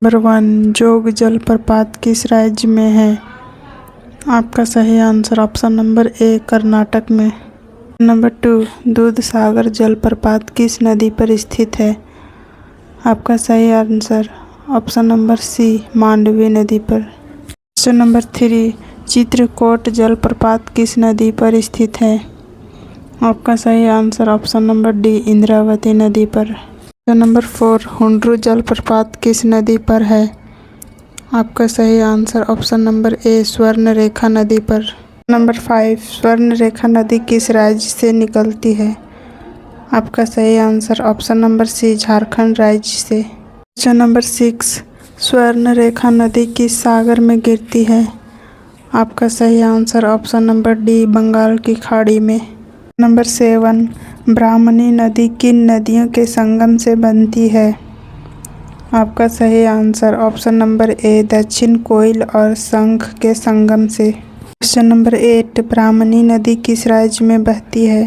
Number 1 जोग जलप्रपात किस राज्य में है? आपका सही आंसर ऑप्शन नंबर ए कर्नाटक में। नंबर 2 दूधसागर जलप्रपात किस नदी पर स्थित है? आपका सही answer option number C Mandovi नदी पर। क्वेश्चन नंबर 3 चित्रकूट जलप्रपात किस नदी पर स्थित है? आपका सही answer option number D Indravati नदी पर। क्वेश्चन नंबर 4 हुंड्रू जलप्रपात किस नदी पर है? आपका सही answer option number A Swarnarekha नदी पर। नंबर 5 स्वर्णरेखा नदी किस राज्य से निकलती है? आपका सही answer option number C Jharkhand राज्य से। क्वेश्चन नंबर 6 स्वर्णरेखा नदी किस सागर में गिरती है? आपका सही answer option number D Bengal की खाड़ी में। नंबर 7 ब्राह्मणी नदी किन नदियों के संगम से बनती है? आपका सही आंसर ऑप्शन नंबर ए दक्षिण कोयल और शंख के संगम से। क्वेश्चन नंबर 8 ब्राह्मणी नदी किस राज्य में बहती है?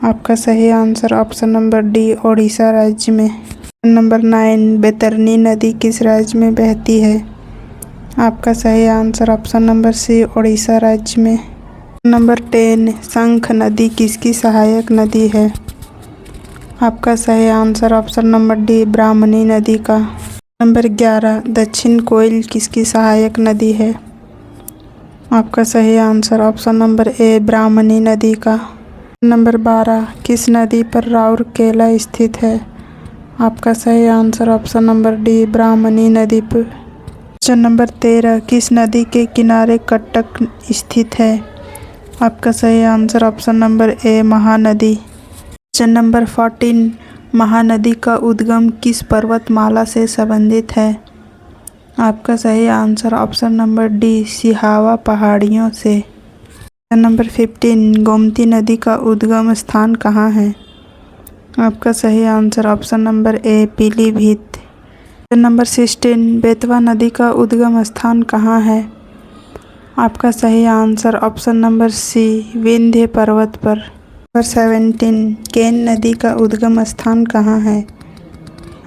आपका सही answer option number D Odisha राज्य में। नंबर 9 बैतरणी नदी किस राज्य में बहती है? आपका सही answer option number C Odisha राज्य में। नंबर 10 शंख नदी किसकी सहायक नदी है? आपका सही आंसर ऑप्शन नंबर डी ब्राह्मणी नदी का। नंबर 11 दक्षिण कोयल किसकी सहायक नदी है? आपका सही आंसर ऑप्शन नंबर ए ब्राह्मणी नदी का। नंबर 12 किस नदी पर राउरकेला स्थित है? आपका सही आंसर ऑप्शन नंबर डी ब्राह्मणी नदी पर। क्वेश्चन नंबर 13 किस नदी के किनारे कटक स्थित है? आपका सही आंसर ऑप्शन नंबर ए महानदी। क्वेश्चन नंबर 14 महानदी का उद्गम किस पर्वतमाला से संबंधित है? आपका सही answer option number D Sihawa पहाड़ियों से। क्वेश्चन नंबर 15 गोमती नदी का उद्गम स्थान कहाँ है? आपका सही answer option number A Pilibhit. Question number 16 Betwa नदी का उद्गम स्थान कहाँ है? आपका सही answer option number C Vindhya पर्वत पर। नंबर 17 केन नदी का उद्गम स्थान कहाँ है?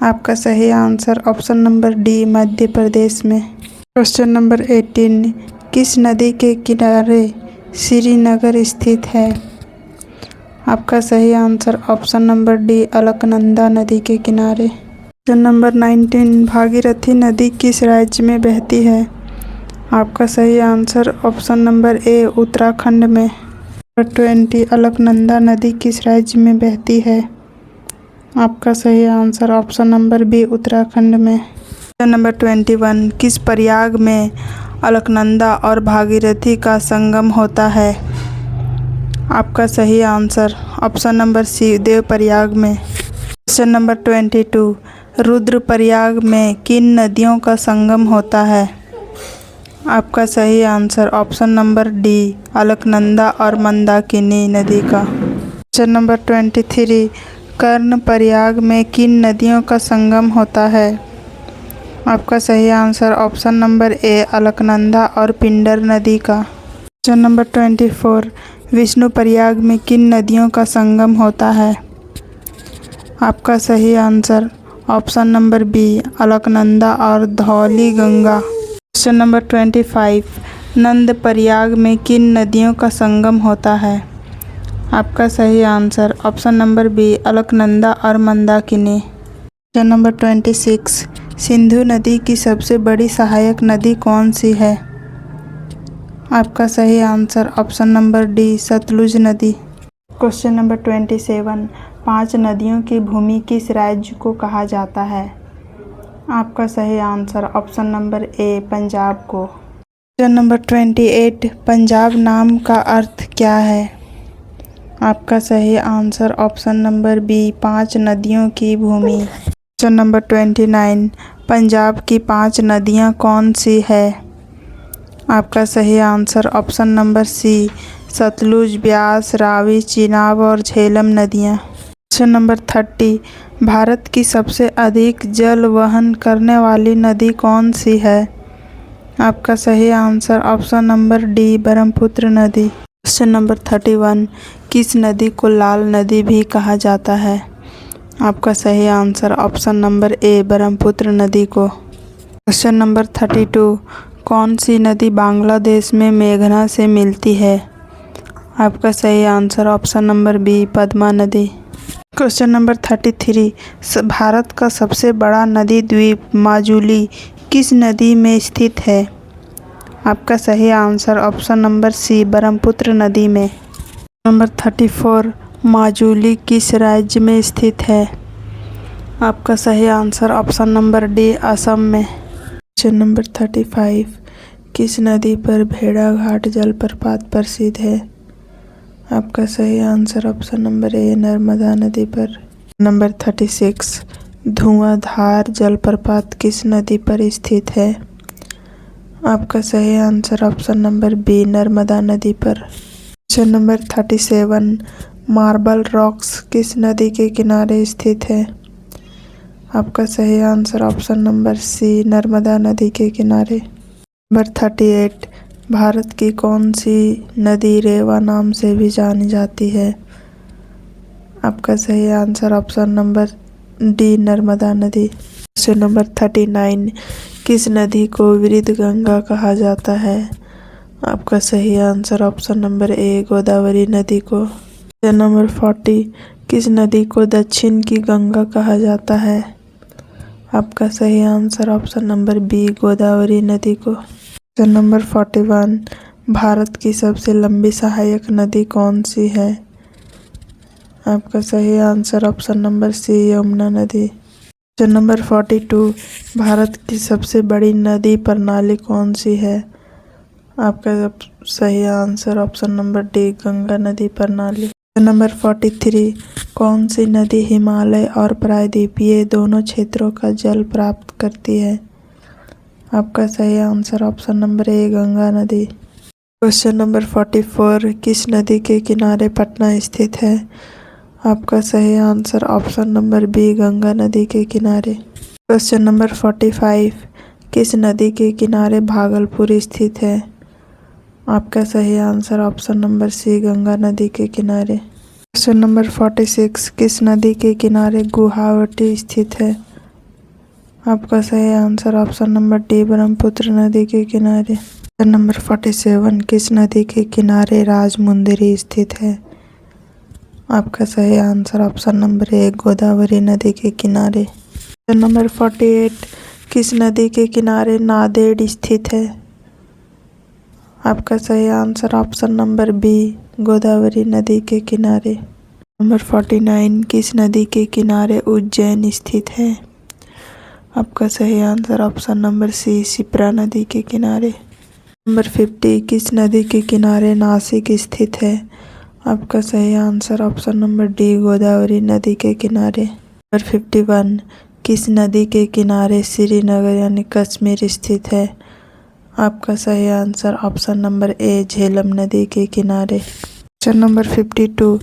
आपका सही answer option number D Madhya Pradesh में। क्वेश्चन नंबर 18 किस नदी के किनारे श्रीनगर स्थित है? आपका सही answer option number D Alaknanda नदी के किनारे। क्वेश्चन नंबर 19 भागीरथी नदी किस राज्य में बहती है? आपका सही आंसर ऑप्शन नंबर ए उत्तराखंड में। नंबर 20 अलकनंदा नदी किस राज्य में बहती है? आपका सही answer option number B Uttarakhand में। क्वेश्चन नंबर 21 किस प्रयाग में अलकनंदा और भागीरथी का संगम होता है? आपका सही answer option number C Devprayag में। क्वेश्चन नंबर 22 रुद्रप्रयाग में किन नदियों का संगम होता है? आपका सही answer option number D Alaknanda और मंदाकिनी नदी का। क्वेश्चन नंबर 23 कर्णप्रयाग में किन नदियों का संगम होता है? आपका सही आंसर ऑप्शन नंबर ए अलकनंदा और पिंडर नदी का। क्वेश्चन नंबर 24 विष्णुप्रयाग में किन नदियों का संगम होता है? आपका सही answer option number B Alaknanda और धौली गंगा। क्वेश्चन नंबर 25 नंदप्रयाग में किन नदियों का संगम होता है? आपका सही answer option number B Alaknanda और मंदाकिनी। क्वेश्चन नंबर 26 सिंधु नदी की सबसे बड़ी सहायक नदी कौन सी है? आपका सही answer option number D Sutlej नदी। क्वेश्चन नंबर 27 5 नदियों की भूमि किस राज्य को कहा जाता है? आपका सही answer option number A Punjab को। क्वेश्चन नंबर 28 पंजाब नाम का अर्थ क्या है? आपका सही आंसर ऑप्शन नंबर बी 5 नदियों की भूमि। क्वेश्चन नंबर 29 पंजाब की 5 नदियां कौन सी है? आपका सही answer option number C Sutlej Beas Ravi Chenab और झेलम नदियाँ। क्वेश्चन नंबर 30 भारत की सबसे अधिक जल वहन करने वाली नदी कौन सी है? आपका सही answer option number D Brahmaputra नदी। क्वेश्चन नंबर 31 किस नदी को लाल नदी भी कहा जाता है? आपका सही answer option number A Brahmaputra नदी को। क्वेश्चन नंबर 32, कौन सी नदी बांग्लादेश में मेघना से मिलती है? आपका सही answer option number B, Padma नदी। क्वेश्चन नंबर 33, भारत का सबसे बड़ा नदी द्वीप माजुली किस नदी में स्थित है? आपका सही answer option number C, Brahmaputra नदी में। नंबर 34, माजुली किस राज्य में स्थित है? आपका सही answer option number D, Assam में। क्वेश्चन नंबर 35, किस नदी पर भेड़ाघाट जलप्रपात प्रसिद्ध है? आपका सही आंसर ऑप्शन नंबर ए, नर्मदा नदी पर। नंबर 36, धुआंधार जलप्रपात किस नदी पर स्थित है? आपका सही answer option number B, Narmada नदी पर। क्वेश्चन नंबर 37, मार्बल रॉक्स किस नदी के किनारे स्थित है? आपका सही answer option number C, Narmada नदी के किनारे। नंबर 38, भारत की कौन सी नदी रेवा नाम से भी जानी जाती है? आपका सही answer option number D, Narmada नदी। क्वेश्चन नंबर 39, किस नदी को वृद्ध गंगा कहा जाता है? आपका सही answer option number A, Godavari नदी को। क्वेश्चन नंबर 40, किस नदी को दक्षिण की गंगा कहा जाता है? आपका सही answer option number B, Godavari नदी को। क्वेश्चन नंबर 41, भारत की सबसे लंबी सहायक नदी कौन सी है? आपका सही answer option number C, Yamuna नदी। क्वेश्चन नंबर 42, भारत की सबसे बड़ी नदी प्रणाली कौन सी है? आपका सही answer option number D, Ganga नदी प्रणाली। नंबर 43, कौन सी नदी हिमालय और प्रायद्वीपीय दोनों क्षेत्रों का जल प्राप्त करती है? आपका सही answer option number A, Ganga नदी। क्वेश्चन नंबर 44, किस नदी के किनारे पटना स्थित है? आपका सही answer option number B, Ganga नदी के किनारे। क्वेश्चन नंबर 45, किस नदी के किनारे भागलपुर स्थित है? आपका सही answer option number C, Ganga नदी के किनारे। क्वेश्चन नंबर 46, किस नदी के किनारे गुवाहाटी स्थित है? आपका सही answer option number D, Brahmaputra नदी के किनारे। क्वेश्चन नंबर 47, किस नदी के किनारे राजमुंदरी स्थित है? आपका सही answer option number A, Godavari नदी के किनारे। क्वेश्चन नंबर 48, किस नदी के किनारे नांदेड़ स्थित है? आपका सही answer option number B, Godavari नदी के किनारे। नंबर 49, किस नदी के किनारे उज्जैन स्थित है? आपका सही answer option number C, Shipra नदी के किनारे। नंबर 50, किस नदी के किनारे नासिक स्थित है? आपका सही answer option number D, Godavari नदी के किनारे। नंबर 51, किस नदी के किनारे श्रीनगर यानी कश्मीर स्थित है? आपका सही आंसर ऑप्शन नंबर ए, झेलम नदी के किनारे। क्वेश्चन नंबर 52,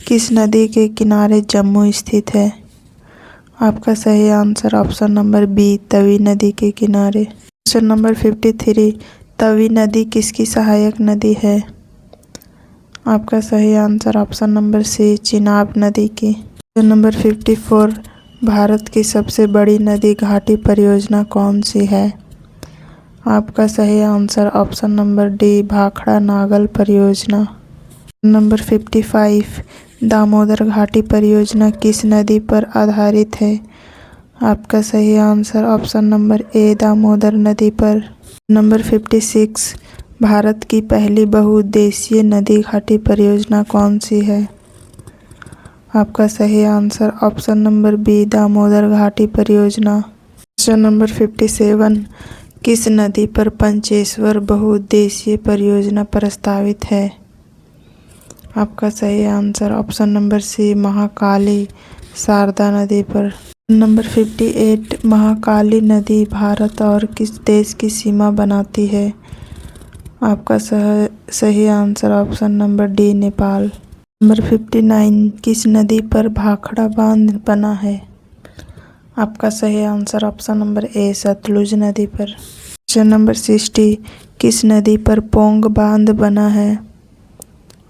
किस नदी के किनारे जम्मू स्थित है? आपका सही answer option number B, Tawi नदी के किनारे। क्वेश्चन नंबर 53, तवी नदी किसकी सहायक नदी है? आपका सही answer option number C, Chenab नदी की। क्वेश्चन नंबर 54, भारत की सबसे बड़ी नदी घाटी परियोजना कौन सी है? आपका सही answer option number D, Bhakra Nangal परियोजना। नंबर 55, दामोदर घाटी परियोजना किस नदी पर आधारित है? आपका सही आंसर ऑप्शन नंबर ए, दामोदर नदी पर। नंबर 56, भारत की पहली बहुउद्देशीय नदी घाटी परियोजना कौन सी है? आपका सही answer option number B, Damodar घाटी परियोजना। क्वेश्चन नंबर 57, किस नदी पर पंचेश्वर बहुउद्देशीय परियोजना प्रस्तावित है? आपका सही answer option number C, Mahakali Sharda नदी पर। नंबर 58, महाकाली नदी भारत और किस देश की सीमा बनाती है? आपका सही answer option number D, Nepal. Number 59, किस नदी पर भाखड़ा बांध बना है? आपका सही answer option number A, Sutlej नदी पर। क्वेश्चन नंबर 60, किस नदी पर पोंग बांध बना है?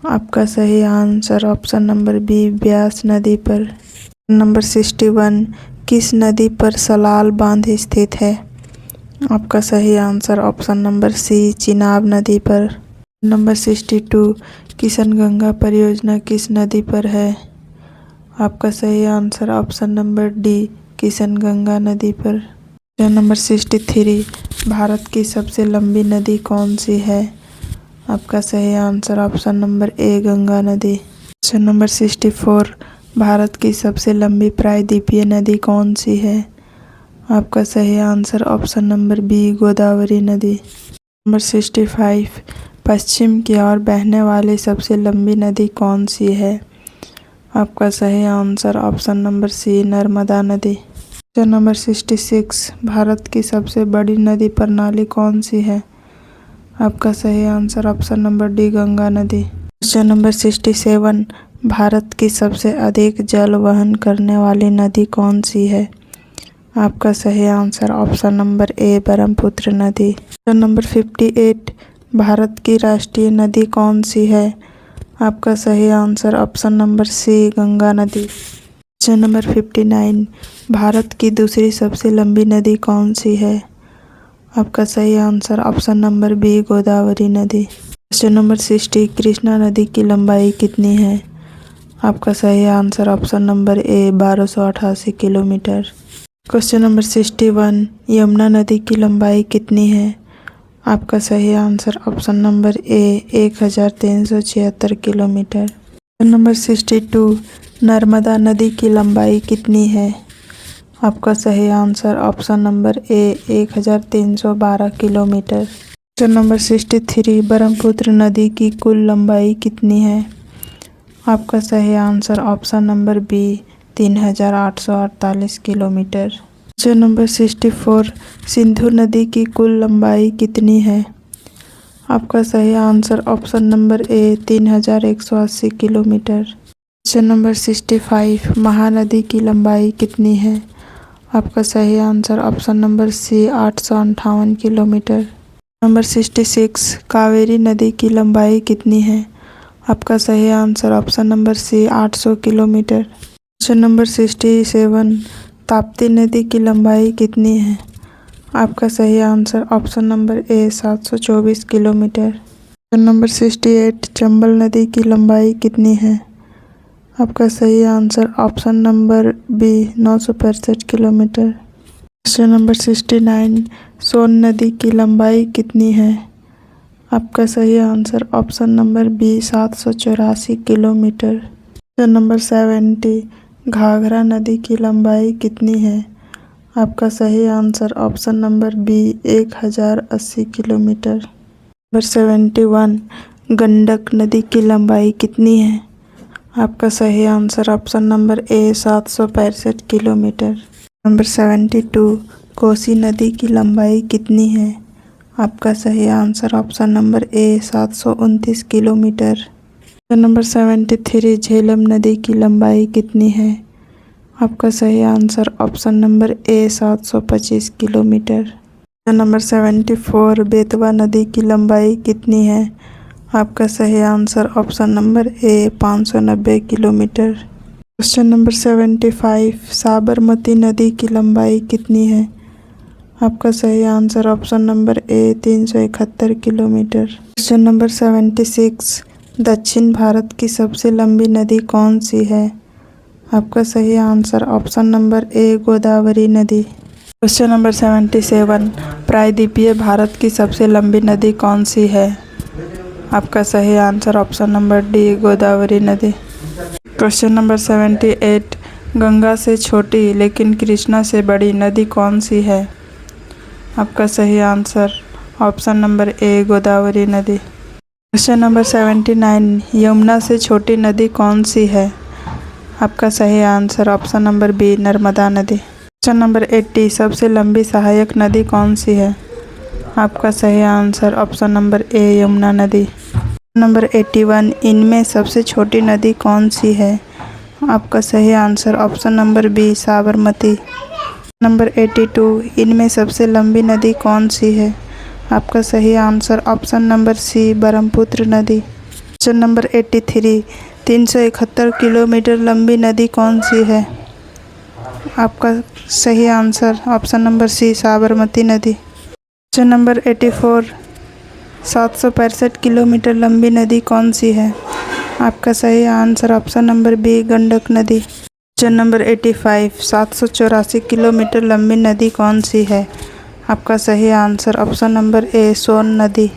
आपका सही answer option number B, Beas नदी पर। नंबर 61, किस नदी पर सलाल बांध स्थित है? आपका सही answer option number C, Chenab नदी पर। नंबर 62, किशनगंगा परियोजना किस नदी पर है? आपका सही answer option number D, Kishanganga नदी पर। नंबर 63, भारत की सबसे लंबी नदी कौन सी है? आपका सही answer option number A, Ganga नदी। क्वेश्चन नंबर 64, भारत की सबसे लंबी प्रायद्वीपीय नदी कौन सी है? आपका सही answer option number B, Godavari नदी। नंबर 65, पश्चिम की ओर बहने वाली सबसे लंबी नदी कौन सी है? आपका सही answer option number C, Narmada नदी। क्वेश्चन नंबर 66, भारत की सबसे बड़ी नदी प्रणाली कौन सी है? आपका सही answer option number D, Ganga नदी। क्वेश्चन नंबर 67, भारत की सबसे अधिक जल वहन करने वाली नदी कौन सी है? आपका सही answer option number A, Brahmaputra नदी। क्वेश्चन नंबर 58, भारत की राष्ट्रीय नदी कौन सी है? आपका सही answer option number C, Ganga नदी। क्वेश्चन नंबर 59, भारत की दूसरी सबसे लंबी नदी कौन सी है? आपका सही answer option number B, Godavari नदी। क्वेश्चन नंबर 60, कृष्णा नदी की लंबाई कितनी है? आपका सही answer option number A, 1288 kilometre. Question number 61, Yamuna नदी की लंबाई कितनी है? आपका सही answer option number A, 1376 kilometre. Question number 62, Narmada नदी की लंबाई कितनी है? आपका सही answer option number A, 1312 kilometre. Question number 63, Brahmaputra नदी की कुल लंबाई कितनी है? आपका सही answer option number B, 3848 kilometre. Question number 64, Sindhu नदी की कुल लंबाई कितनी है? आपका सही answer option number A, 3180 kilometre. Question number 65, Mahanadi की लंबाई कितनी है? आपका सही answer option number C, 858 kilometre. Number 66, Kaveri नदी की लंबाई कितनी है? आपका सही answer option number C, 800 kilometre. Question number 67, Tapti नदी की लंबाई कितनी है? आपका सही answer option number A, 724 kilometre. Question number 68, Chambal नदी की लंबाई कितनी है? आपका सही answer option number B, 965 kilometre. Question number 69, Son नदी की लंबाई कितनी है? आपका सही answer option number B, 784 kilometre. Question number 70, Ghaghara नदी की लंबाई कितनी है? आपका सही answer option number B, 1080 kilometre. Number 71, Gandak नदी की लंबाई कितनी है? आपका सही answer option number A, 765 kilometre. Number 72, Kosi नदी की लंबाई कितनी है? आपका सही आंसर ऑप्शन नंबर ए, 729 किलोमीटर। नंबर 73, झेलम नदी की लंबाई कितनी है? आपका सही आंसर ऑप्शन नंबर ए, 725 किलोमीटर। नंबर 74, बेतवा नदी की लंबाई कितनी है? आपका सही आंसर ऑप्शन नंबर ए, 590 किलोमीटर। क्वेश्चन नंबर 75, साबरमती नदी की लंबाई कितनी है? आपका सही आंसर ऑप्शन नंबर ए, 371 किलोमीटर। क्वेश्चन नंबर 76, दक्षिण भारत की सबसे लंबी नदी कौन सी है? आपका सही answer option number A, Godavari नदी। क्वेश्चन नंबर 77, प्रायद्वीपीय भारत की सबसे लंबी नदी कौन सी है? आपका सही answer option number D, Godavari नदी। क्वेश्चन नंबर 78, गंगा से छोटी लेकिन कृष्णा से बड़ी नदी कौन सी है? आपका सही answer option number A, Godavari नदी। क्वेश्चन नंबर 79, यमुना से छोटी नदी कौन सी है? आपका सही answer option number B, Narmada नदी। क्वेश्चन नंबर 80, सबसे लंबी सहायक नदी कौन सी है? आपका सही आंसर ऑप्शन नंबर ए, यमुना नदी। नंबर 81, इनमें सबसे छोटी नदी कौन सी है? आपका सही answer option number B, Sabarmati. Number 82, इनमें सबसे लंबी नदी कौन सी है? आपका सही answer option number C, Brahmaputra नदी। क्वेश्चन नंबर 83, 371 किलोमीटर लंबी नदी कौन सी है? आपका सही answer option number C, Sabarmati नदी। क्वेश्चन नंबर 84, 765 किलोमीटर लंबी नदी कौन सी है? आपका सही answer option number B Gandak नदी। क्वेश्चन नंबर 85, 784 किलोमीटर लंबी नदी कौन सी है? आपका सही आंसर ऑप्शन नंबर ए सोन नदी।